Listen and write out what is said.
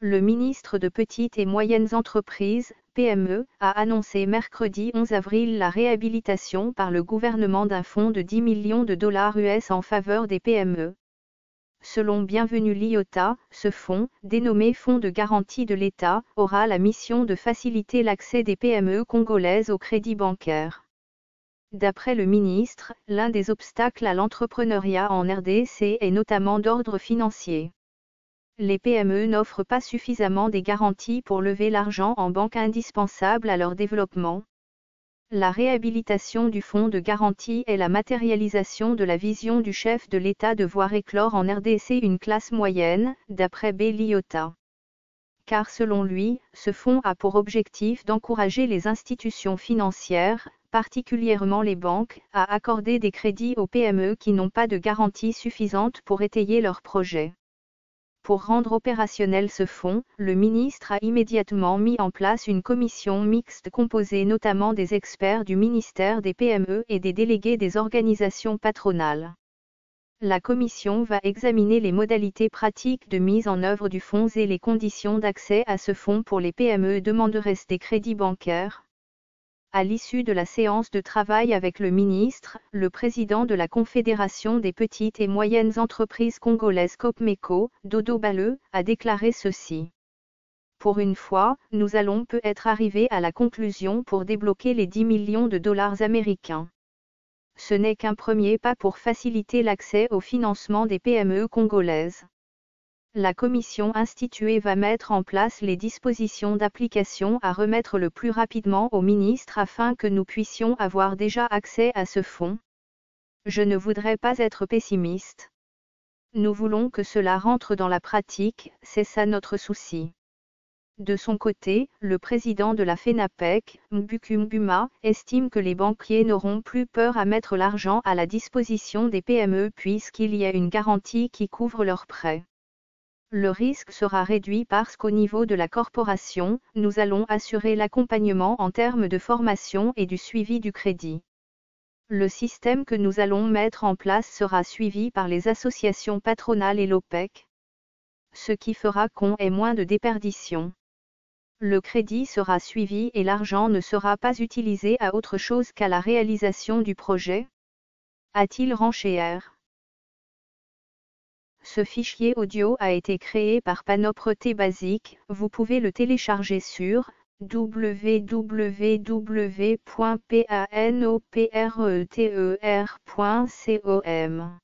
Le ministre de Petites et Moyennes Entreprises, PME, a annoncé mercredi 11 avril la réhabilitation par le gouvernement d'un fonds de 10 millions de dollars US en faveur des PME. Selon Bienvenue Lyotta, ce fonds, dénommé Fonds de garantie de l'État, aura la mission de faciliter l'accès des PME congolaises au crédit bancaire. D'après le ministre, l'un des obstacles à l'entrepreneuriat en RDC est notamment d'ordre financier. Les PME n'offrent pas suffisamment des garanties pour lever l'argent en banque indispensable à leur développement. La réhabilitation du fonds de garantie est la matérialisation de la vision du chef de l'État de voir éclore en RDC une classe moyenne, d'après B. Lyotta. Car selon lui, ce fonds a pour objectif d'encourager les institutions financières, particulièrement les banques, à accorder des crédits aux PME qui n'ont pas de garantie suffisante pour étayer leurs projets. Pour rendre opérationnel ce fonds, le ministre a immédiatement mis en place une commission mixte composée notamment des experts du ministère des PME et des délégués des organisations patronales. La commission va examiner les modalités pratiques de mise en œuvre du fonds et les conditions d'accès à ce fonds pour les PME demandeuses des crédits bancaires. À l'issue de la séance de travail avec le ministre, le président de la Confédération des petites et moyennes entreprises congolaises COPMECO, Dodo Bale, a déclaré ceci. Pour une fois, nous allons peut-être arriver à la conclusion pour débloquer les 10 millions de dollars américains. Ce n'est qu'un premier pas pour faciliter l'accès au financement des PME congolaises. La commission instituée va mettre en place les dispositions d'application à remettre le plus rapidement au ministre afin que nous puissions avoir déjà accès à ce fonds. Je ne voudrais pas être pessimiste. Nous voulons que cela rentre dans la pratique, c'est ça notre souci. De son côté, le président de la FENAPEC, Mbuku Mbuma, estime que les banquiers n'auront plus peur à mettre l'argent à la disposition des PME puisqu'il y a une garantie qui couvre leurs prêts. Le risque sera réduit parce qu'au niveau de la corporation, nous allons assurer l'accompagnement en termes de formation et du suivi du crédit. Le système que nous allons mettre en place sera suivi par les associations patronales et l'OPEC, ce qui fera qu'on ait moins de déperdition. Le crédit sera suivi et l'argent ne sera pas utilisé à autre chose qu'à la réalisation du projet, a-t-il renchéri. Ce fichier audio a été créé par Panopre Basic, vous pouvez le télécharger sur www.panopreter.com.